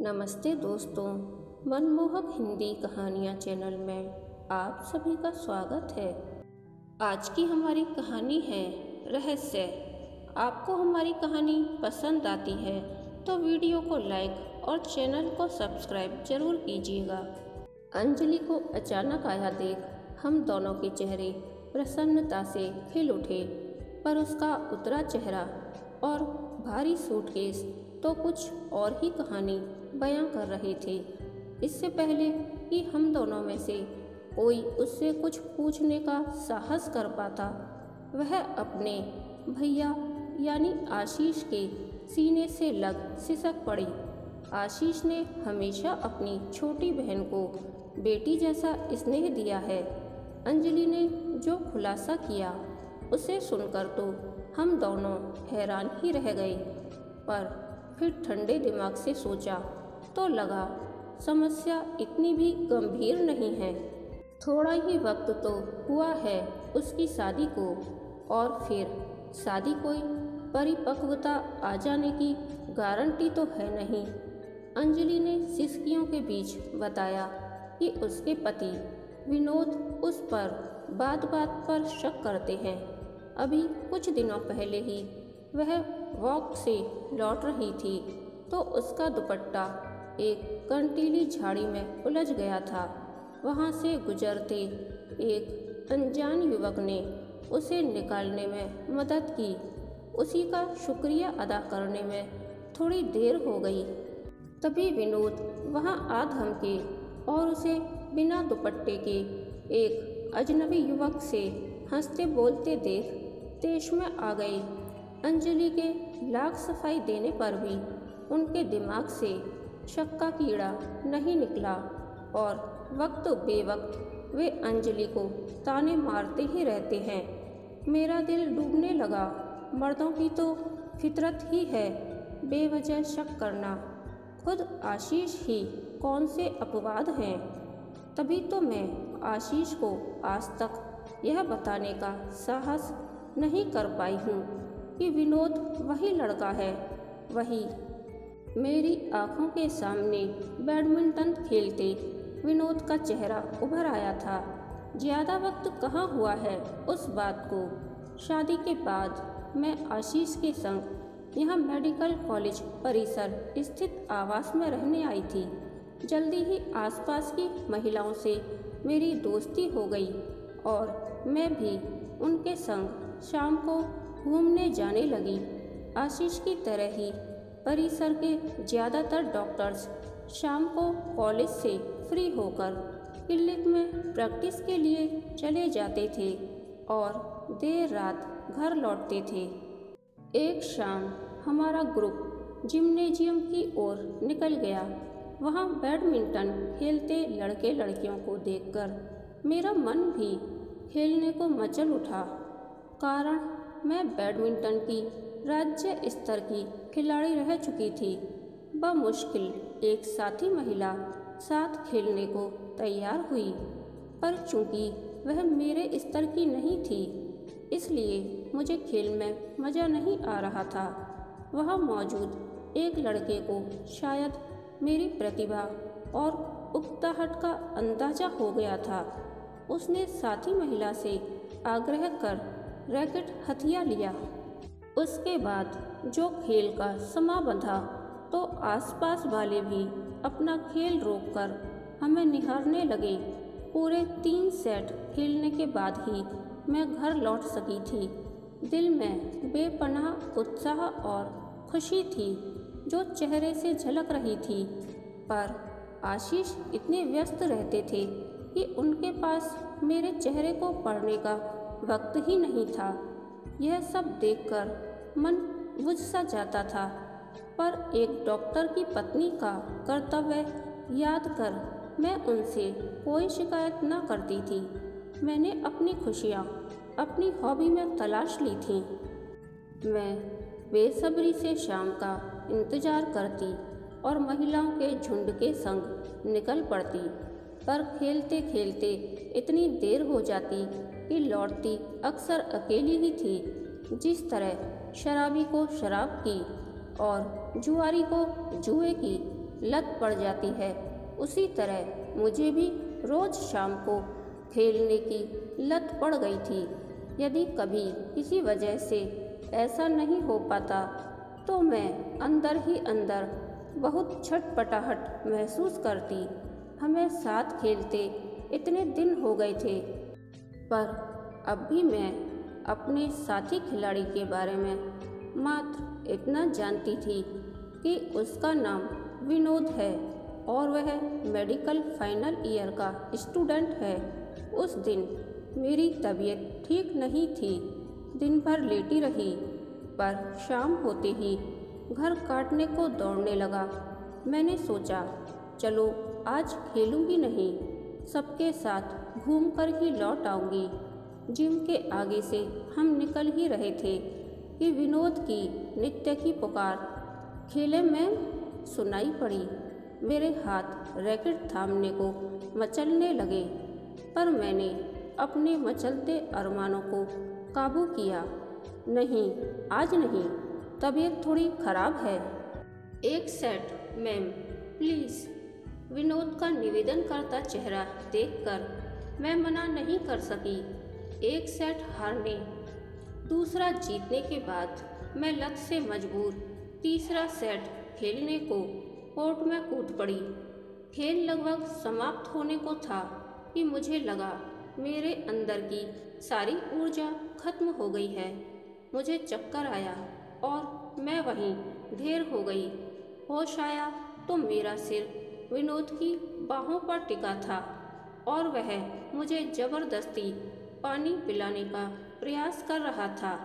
नमस्ते दोस्तों, मनमोहक हिंदी कहानियाँ चैनल में आप सभी का स्वागत है। आज की हमारी कहानी है रहस्य। आपको हमारी कहानी पसंद आती है तो वीडियो को लाइक और चैनल को सब्सक्राइब जरूर कीजिएगा। अंजलि को अचानक आया देख हम दोनों के चेहरे प्रसन्नता से खिल उठे, पर उसका उतरा चेहरा और भारी सूटकेस तो कुछ और ही कहानी बयां कर रहे थे। इससे पहले कि हम दोनों में से कोई उससे कुछ पूछने का साहस कर पाता, वह अपने भैया यानी आशीष के सीने से लग सिसक पड़ी। आशीष ने हमेशा अपनी छोटी बहन को बेटी जैसा स्नेह दिया है। अंजलि ने जो खुलासा किया उसे सुनकर तो हम दोनों हैरान ही रह गए, पर फिर ठंडे दिमाग से सोचा तो लगा समस्या इतनी भी गंभीर नहीं है। थोड़ा ही वक्त तो हुआ है उसकी शादी को, और फिर शादी कोई परिपक्वता आ जाने की गारंटी तो है नहीं। अंजलि ने सिसकियों के बीच बताया कि उसके पति विनोद उस पर बात बात पर शक करते हैं। अभी कुछ दिनों पहले ही वह वॉक से लौट रही थी तो उसका दुपट्टा एक कंटीली झाड़ी में उलझ गया था। वहां से गुजरते एक अनजान युवक ने उसे निकालने में मदद की। उसी का शुक्रिया अदा करने में थोड़ी देर हो गई। तभी विनोद वहां आ धमके और उसे बिना दुपट्टे के एक अजनबी युवक से हंसते बोलते देख तेश में आ गए। अंजलि के लाख सफाई देने पर भी उनके दिमाग से शक का कीड़ा नहीं निकला, और वक्त बेवक्त वे अंजलि को ताने मारते ही रहते हैं। मेरा दिल डूबने लगा। मर्दों की तो फितरत ही है बेवजह शक करना। खुद आशीष ही कौन से अपवाद हैं। तभी तो मैं आशीष को आज तक यह बताने का साहस नहीं कर पाई हूँ कि विनोद वही लड़का है। वही मेरी आंखों के सामने बैडमिंटन खेलते विनोद का चेहरा उभर आया था। ज़्यादा वक्त कहाँ हुआ है उस बात को। शादी के बाद मैं आशीष के संग यहाँ मेडिकल कॉलेज परिसर स्थित आवास में रहने आई थी। जल्दी ही आसपास की महिलाओं से मेरी दोस्ती हो गई और मैं भी उनके संग शाम को घूमने जाने लगी। आशीष की तरह ही परिसर के ज़्यादातर डॉक्टर्स शाम को कॉलेज से फ्री होकर क्लिनिक में प्रैक्टिस के लिए चले जाते थे और देर रात घर लौटते थे। एक शाम हमारा ग्रुप जिम्नेजियम की ओर निकल गया। वहाँ बैडमिंटन खेलते लड़के लड़कियों को देखकर मेरा मन भी खेलने को मचल उठा। कारण मैं बैडमिंटन की राज्य स्तर की खिलाड़ी रह चुकी थी। बमुश्किल एक साथी महिला साथ खेलने को तैयार हुई, पर चूंकि वह मेरे स्तर की नहीं थी इसलिए मुझे खेल में मज़ा नहीं आ रहा था। वहाँ मौजूद एक लड़के को शायद मेरी प्रतिभा और उकताहट का अंदाज़ा हो गया था। उसने साथी महिला से आग्रह कर रैकेट हथिया लिया। उसके बाद जो खेल का समा बंधा तो आसपास वाले भी अपना खेल रोककर हमें निहारने लगे। पूरे 3 सेट खेलने के बाद ही मैं घर लौट सकी थी। दिल में बेपनाह उत्साह और खुशी थी जो चेहरे से झलक रही थी, पर आशीष इतने व्यस्त रहते थे कि उनके पास मेरे चेहरे को पढ़ने का वक्त ही नहीं था। यह सब देखकर मन बुझ सा जाता था, पर एक डॉक्टर की पत्नी का कर्तव्य याद कर मैं उनसे कोई शिकायत न करती थी। मैंने अपनी खुशियाँ अपनी हॉबी में तलाश ली थी। मैं बेसब्री से शाम का इंतज़ार करती और महिलाओं के झुंड के संग निकल पड़ती, पर खेलते खेलते इतनी देर हो जाती कि लौटती अक्सर अकेली ही थी। जिस तरह शराबी को शराब की और जुआरी को जुए की लत पड़ जाती है, उसी तरह मुझे भी रोज शाम को खेलने की लत पड़ गई थी। यदि कभी किसी वजह से ऐसा नहीं हो पाता तो मैं अंदर ही अंदर बहुत छटपटाहट महसूस करती। हमें साथ खेलते इतने दिन हो गए थे, पर अब भी मैं अपने साथी खिलाड़ी के बारे में मात्र इतना जानती थी कि उसका नाम विनोद है और वह मेडिकल फाइनल ईयर का स्टूडेंट है। उस दिन मेरी तबीयत ठीक नहीं थी, दिन भर लेटी रही, पर शाम होते ही घर काटने को दौड़ने लगा। मैंने सोचा चलो आज खेलूंगी नहीं, सबके साथ घूमकर ही लौट आऊंगी। जिम के आगे से हम निकल ही रहे थे कि विनोद की नित्य की पुकार खेले में सुनाई पड़ी। मेरे हाथ रैकेट थामने को मचलने लगे, पर मैंने अपने मचलते अरमानों को काबू किया। नहीं, आज नहीं, तबीयत थोड़ी खराब है। एक सेट मैम प्लीज़। विनोद का निवेदन करता चेहरा देखकर मैं मना नहीं कर सकी। एक सेट हारने, दूसरा जीतने के बाद मैं लत से मजबूर तीसरा सेट खेलने को कोर्ट में कूद पड़ी। खेल लगभग समाप्त होने को था कि मुझे लगा मेरे अंदर की सारी ऊर्जा खत्म हो गई है। मुझे चक्कर आया और मैं वहीं ढेर हो गई। होश आया तो मेरा सिर विनोद की बाहों पर टिका था और वह मुझे जबरदस्ती पानी पिलाने का प्रयास कर रहा था।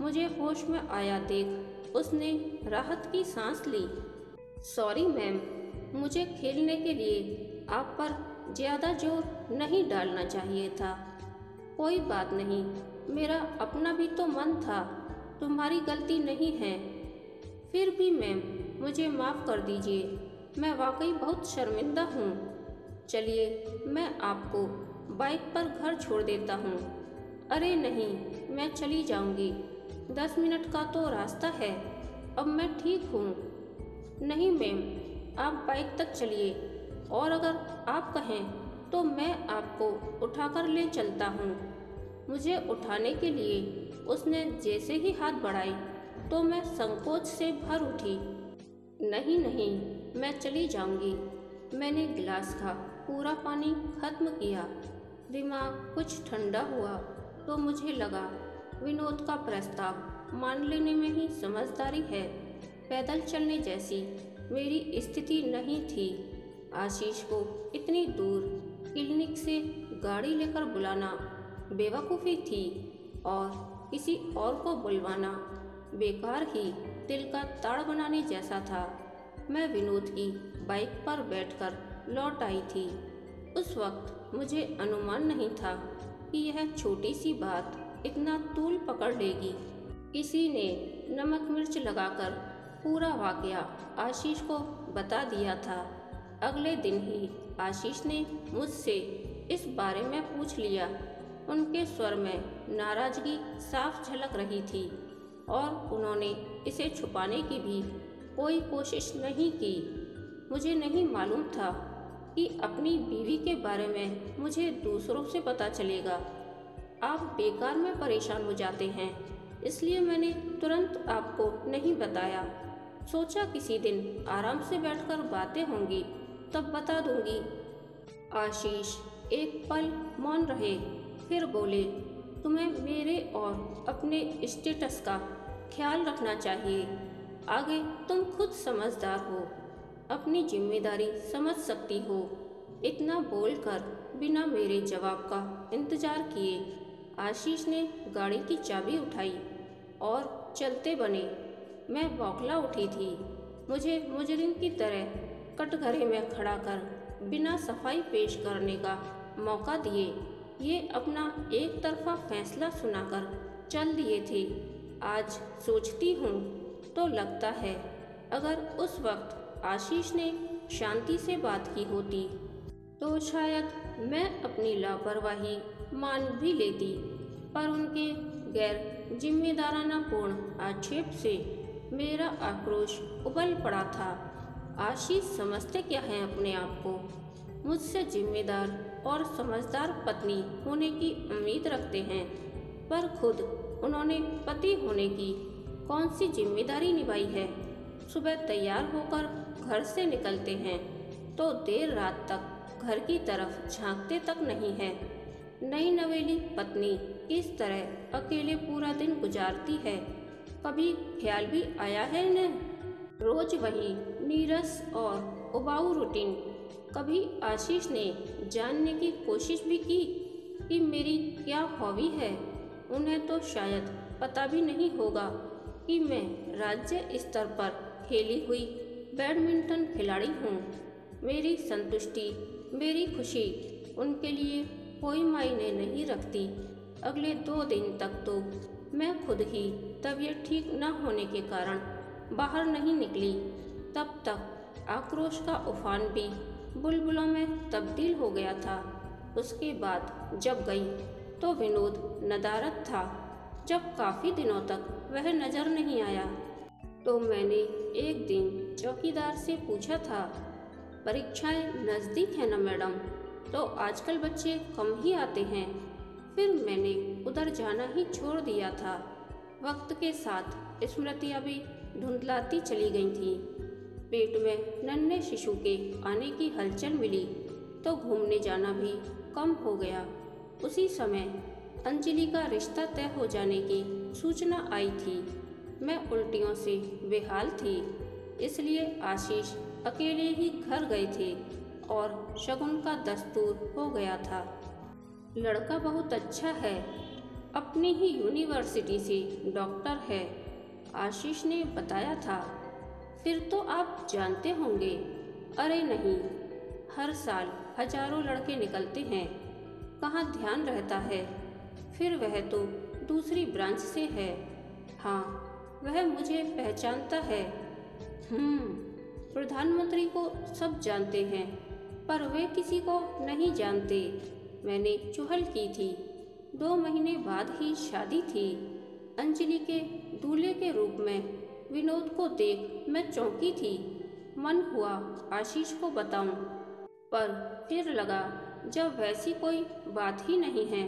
मुझे होश में आया देख उसने राहत की सांस ली। सॉरी मैम, मुझे खेलने के लिए आप पर ज़्यादा जोर नहीं डालना चाहिए था। कोई बात नहीं, मेरा अपना भी तो मन था, तुम्हारी गलती नहीं है। फिर भी मैम मुझे माफ़ कर दीजिए, मैं वाकई बहुत शर्मिंदा हूँ। चलिए मैं आपको बाइक पर घर छोड़ देता हूँ। अरे नहीं, मैं चली जाऊँगी, 10 मिनट का तो रास्ता है, अब मैं ठीक हूँ। नहीं मैम, आप बाइक तक चलिए और अगर आप कहें तो मैं आपको उठाकर ले चलता हूँ। मुझे उठाने के लिए उसने जैसे ही हाथ बढ़ाए तो मैं संकोच से भर उठी। नहीं नहीं, मैं चली जाऊँगी। मैंने गिलास का पूरा पानी खत्म किया। दिमाग कुछ ठंडा हुआ तो मुझे लगा विनोद का प्रस्ताव मान लेने में ही समझदारी है। पैदल चलने जैसी मेरी स्थिति नहीं थी। आशीष को इतनी दूर क्लिनिक से गाड़ी लेकर बुलाना बेवकूफ़ी थी और किसी और को बुलवाना बेकार ही दिल का ताड़ बनाने जैसा था। मैं विनोद की बाइक पर बैठकर लौट आई थी। उस वक्त मुझे अनुमान नहीं था कि यह छोटी सी बात इतना तूल पकड़ लेगी। किसी ने नमक मिर्च लगाकर पूरा वाकया आशीष को बता दिया था। अगले दिन ही आशीष ने मुझसे इस बारे में पूछ लिया। उनके स्वर में नाराजगी साफ झलक रही थी और उन्होंने इसे छुपाने की भी कोई कोशिश नहीं की। मुझे नहीं मालूम था कि अपनी बीवी के बारे में मुझे दूसरों से पता चलेगा। आप बेकार में परेशान हो जाते हैं, इसलिए मैंने तुरंत आपको नहीं बताया। सोचा किसी दिन आराम से बैठकर बातें होंगी तब बता दूंगी। आशीष एक पल मौन रहे, फिर बोले, तुम्हें मेरे और अपने स्टेटस का ख्याल रखना चाहिए। आगे तुम खुद समझदार हो, अपनी जिम्मेदारी समझ सकती हो। इतना बोलकर बिना मेरे जवाब का इंतजार किए आशीष ने गाड़ी की चाबी उठाई और चलते बने। मैं बौखला उठी थी। मुझे मुजरिम की तरह कटघरे में खड़ा कर बिना सफाई पेश करने का मौका दिए ये अपना एक तरफा फैसला सुनाकर चल दिए थे। आज सोचती हूँ तो लगता है अगर उस वक्त आशीष ने शांति से बात की होती तो शायद मैं अपनी लापरवाही मान भी लेती, पर उनके गैर जिम्मेदाराना पूर्ण आक्षेप से मेरा आक्रोश उबल पड़ा था आशीष समझते क्या हैं अपने आप को? मुझसे जिम्मेदार और समझदार पत्नी होने की उम्मीद रखते हैं, पर खुद उन्होंने पति होने की कौन सी जिम्मेदारी निभाई है? सुबह तैयार होकर घर से निकलते हैं तो देर रात तक घर की तरफ झांकते तक नहीं है। नई नवेली पत्नी किस तरह अकेले पूरा दिन गुजारती है, कभी ख्याल भी आया है इन्हें? रोज वही नीरस और उबाऊ रूटीन। कभी आशीष ने जानने की कोशिश भी की कि मेरी क्या हॉबी है? उन्हें तो शायद पता भी नहीं होगा कि मैं राज्य स्तर पर खेली हुई बैडमिंटन खिलाड़ी हूँ। मेरी संतुष्टि, मेरी खुशी उनके लिए कोई मायने नहीं रखती। अगले 2 दिन तक तो मैं खुद ही तबीयत ठीक न होने के कारण बाहर नहीं निकली। तब तक आक्रोश का उफान भी बुलबुलों में तब्दील हो गया था। उसके बाद जब गई तो विनोद नदारद था। जब काफ़ी दिनों तक वह नज़र नहीं आया तो मैंने एक दिन चौकीदार से पूछा था, परीक्षाएं नज़दीक है ना मैडम, तो आजकल बच्चे कम ही आते हैं। फिर मैंने उधर जाना ही छोड़ दिया था। वक्त के साथ स्मृतियाँ भी धुंधलाती चली गई थीं। पेट में नन्हे शिशु के आने की हलचल मिली तो घूमने जाना भी कम हो गया। उसी समय अंजलि का रिश्ता तय हो जाने की सूचना आई थी। मैं उल्टियों से बेहाल थी, इसलिए आशीष अकेले ही घर गए थे और शगुन का दस्तूर हो गया था। लड़का बहुत अच्छा है, अपनी ही यूनिवर्सिटी से डॉक्टर है, आशीष ने बताया था। फिर तो आप जानते होंगे। अरे नहीं, हर साल हजारों लड़के निकलते हैं, कहाँ ध्यान रहता है। फिर वह तो दूसरी ब्रांच से है। हाँ, वह मुझे पहचानता है। प्रधानमंत्री को सब जानते हैं, पर वे किसी को नहीं जानते। मैंने चुहल की थी। 2 महीने बाद ही शादी थी। अंजलि के दूल्हे के रूप में विनोद को देख मैं चौंकी थी। मन हुआ आशीष को बताऊं, पर फिर लगा जब वैसी कोई बात ही नहीं है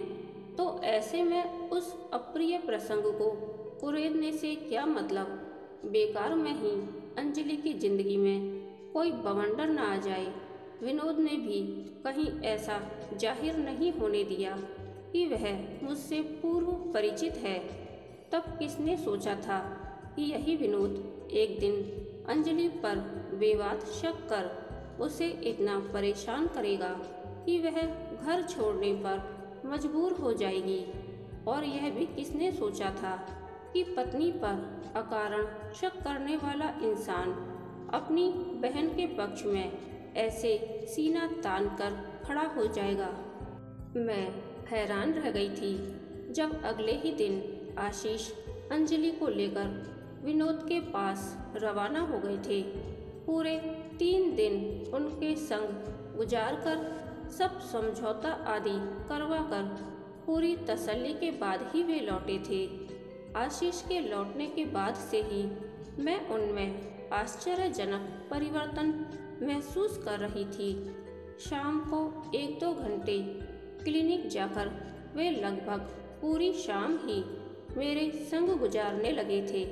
तो ऐसे में उस अप्रिय प्रसंग को कुरेदने से क्या मतलब। बेकार में ही अंजलि की जिंदगी में कोई बवंडर न आ जाए। विनोद ने भी कहीं ऐसा जाहिर नहीं होने दिया कि वह मुझसे पूर्व परिचित है। तब किसने सोचा था कि यही विनोद एक दिन अंजलि पर बेबात शक कर उसे इतना परेशान करेगा कि वह घर छोड़ने पर मजबूर हो जाएगी। और यह भी किसने सोचा था कि पत्नी पर अकारण शक करने वाला इंसान अपनी बहन के पक्ष में ऐसे सीना तान कर खड़ा हो जाएगा। मैं हैरान रह गई थी जब अगले ही दिन आशीष अंजलि को लेकर विनोद के पास रवाना हो गए थे। पूरे 3 दिन उनके संग गुजार कर सब समझौता आदि करवा कर पूरी तसल्ली के बाद ही वे लौटे थे। आशीष के लौटने के बाद से ही मैं उनमें आश्चर्यजनक परिवर्तन महसूस कर रही थी। शाम को 1-2 घंटे क्लिनिक जाकर वे लगभग पूरी शाम ही मेरे संग गुजारने लगे थे।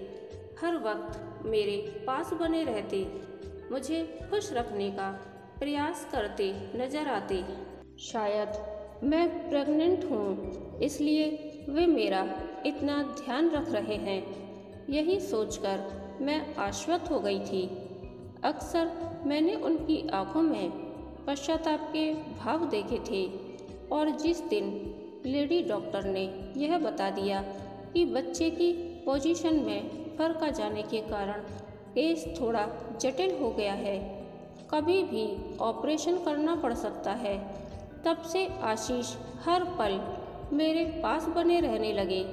हर वक्त मेरे पास बने रहते, मुझे खुश रखने का प्रयास करते नजर आते। शायद मैं प्रेग्नेंट हूँ, इसलिए वे मेरा इतना ध्यान रख रहे हैं। यही सोचकर मैं आश्वस्त हो गई थी। अक्सर मैंने उनकी आंखों में पश्चाताप के भाव देखे थे और जिस दिन लेडी डॉक्टर ने यह बता दिया कि बच्चे की पोजीशन में फर्क आ जाने के कारण केस थोड़ा जटिल हो गया है, कभी भी ऑपरेशन करना पड़ सकता है, तब से आशीष हर पल मेरे पास बने रहने लगे।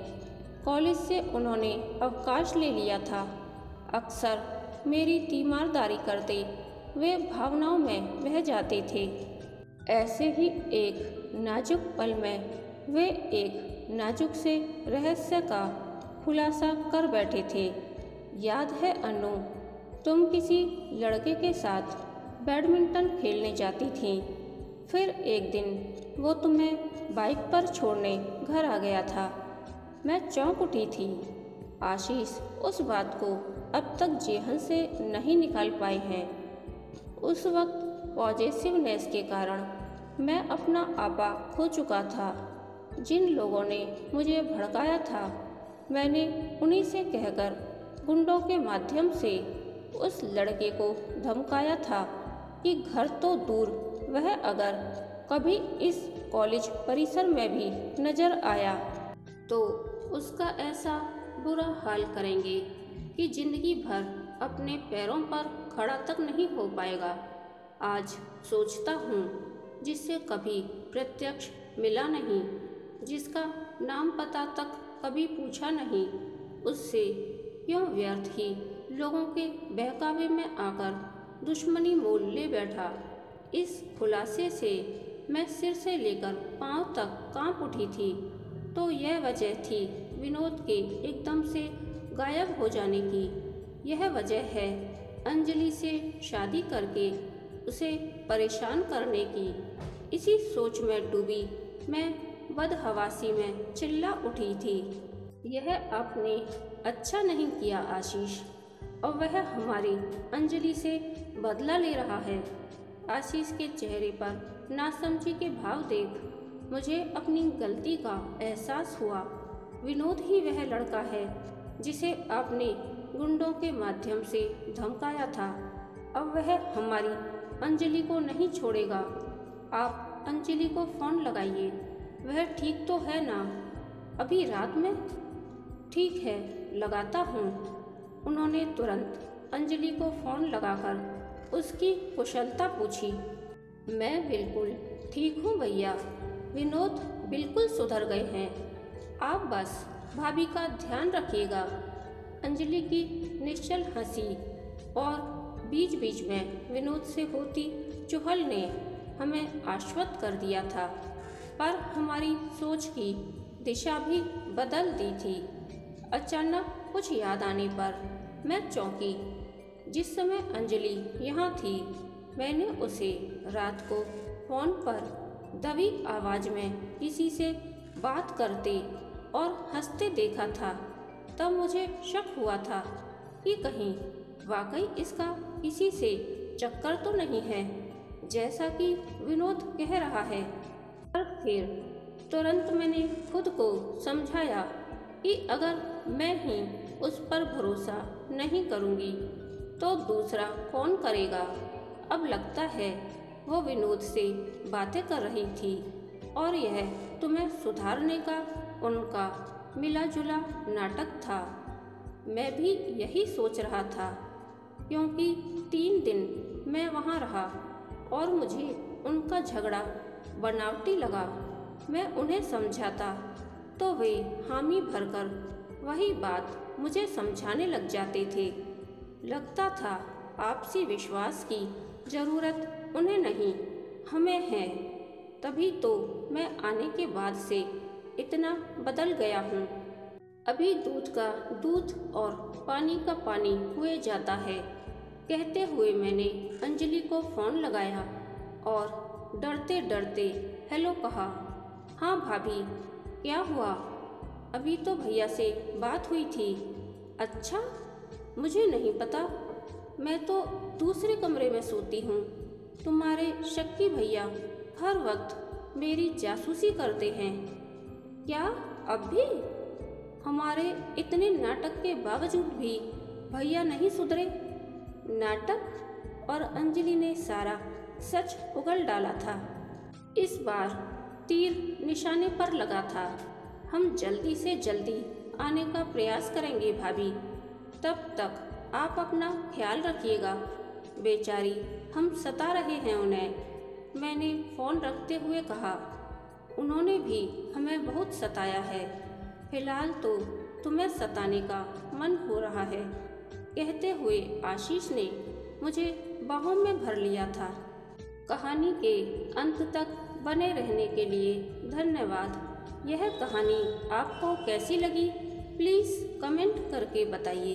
कॉलेज से उन्होंने अवकाश ले लिया था। अक्सर मेरी तीमारदारी करते वे भावनाओं में बह जाते थे। ऐसे ही एक नाजुक पल में वे एक नाजुक से रहस्य का खुलासा कर बैठे थे। याद है अनु, तुम किसी लड़के के साथ बैडमिंटन खेलने जाती थीं। फिर एक दिन वो तुम्हें बाइक पर छोड़ने घर आ गया था। मैं चौंक उठी थी। आशीष उस बात को अब तक जेहन से नहीं निकाल पाए हैं। उस वक्त पॉजिटिवनेस के कारण मैं अपना आपा खो चुका था। जिन लोगों ने मुझे भड़काया था, मैंने उन्हीं से कहकर गुंडों के माध्यम से उस लड़के को धमकाया था कि घर तो दूर, वह अगर कभी इस कॉलेज परिसर में भी नजर आया तो उसका ऐसा बुरा हाल करेंगे कि जिंदगी भर अपने पैरों पर खड़ा तक नहीं हो पाएगा। आज सोचता हूँ, जिससे कभी प्रत्यक्ष मिला नहीं, जिसका नाम पता तक कभी पूछा नहीं, उससे क्यों व्यर्थ ही लोगों के बहकावे में आकर दुश्मनी मोल ले बैठा। इस खुलासे से मैं सिर से लेकर पांव तक कांप उठी थी। तो यह वजह थी विनोद के एकदम से गायब हो जाने की। यह वजह है अंजलि से शादी करके उसे परेशान करने की। इसी सोच में डूबी मैं बदहवासी में चिल्ला उठी थी। यह आपने अच्छा नहीं किया आशीष, और वह हमारी अंजलि से बदला ले रहा है। आशीष के चेहरे पर नासमझी के भाव देख मुझे अपनी गलती का एहसास हुआ। विनोद ही वह लड़का है जिसे आपने गुंडों के माध्यम से धमकाया था। अब वह हमारी अंजलि को नहीं छोड़ेगा। आप अंजलि को फ़ोन लगाइए। वह ठीक तो है ना अभी रात में? ठीक है, लगाता हूँ। उन्होंने तुरंत अंजलि को फ़ोन लगाकर उसकी कुशलता पूछी। मैं बिल्कुल ठीक हूँ भैया, विनोद बिल्कुल सुधर गए हैं। आप बस भाभी का ध्यान रखिएगा। अंजलि की निश्चल हंसी और बीच बीच में विनोद से होती चुहल ने हमें आश्वस्त कर दिया था, पर हमारी सोच की दिशा भी बदल दी थी। अचानक कुछ याद आने पर मैं चौंकी। जिस समय अंजलि यहाँ थी, मैंने उसे रात को फ़ोन पर दबी आवाज़ में किसी से बात करते और हंसते देखा था। तब मुझे शक हुआ था कि कहीं वाकई इसका किसी से चक्कर तो नहीं है, जैसा कि विनोद कह रहा है। पर फिर तुरंत मैंने खुद को समझाया कि अगर मैं ही उस पर भरोसा नहीं करूँगी तो दूसरा कौन करेगा। अब लगता है वो विनोद से बातें कर रही थी और यह तुम्हें सुधारने का उनका मिला जुला नाटक था। मैं भी यही सोच रहा था, क्योंकि 3 दिन मैं वहाँ रहा और मुझे उनका झगड़ा बनावटी लगा। मैं उन्हें समझाता तो वे हामी भरकर वही बात मुझे समझाने लग जाते थे। लगता था आपसी विश्वास की ज़रूरत उन्हें नहीं, हमें है। तभी तो मैं आने के बाद से इतना बदल गया हूँ। अभी दूध का दूध और पानी का पानी हुए जाता है। कहते हुए मैंने अंजलि को फ़ोन लगाया और डरते डरते हेलो कहा। हाँ भाभी, क्या हुआ? अभी तो भैया से बात हुई थी। अच्छा, मुझे नहीं पता, मैं तो दूसरे कमरे में सोती हूँ। तुम्हारे शक्की भैया हर वक्त मेरी जासूसी करते हैं। क्या अब भी? हमारे इतने नाटक के बावजूद भी भैया नहीं सुधरे? नाटक? और अंजलि ने सारा सच उगल डाला था। इस बार तीर निशाने पर लगा था। हम जल्दी से जल्दी आने का प्रयास करेंगे भाभी। तब तक आप अपना ख्याल रखिएगा। बेचारी हम सता रहे हैं उन्हें, मैंने फ़ोन रखते हुए कहा। उन्होंने भी हमें बहुत सताया है। फिलहाल तो तुम्हें सताने का मन हो रहा है, कहते हुए आशीष ने मुझे बाहों में भर लिया था। कहानी के अंत तक बने रहने के लिए धन्यवाद। यह कहानी आपको कैसी लगी, प्लीज़ कमेंट करके बताइए।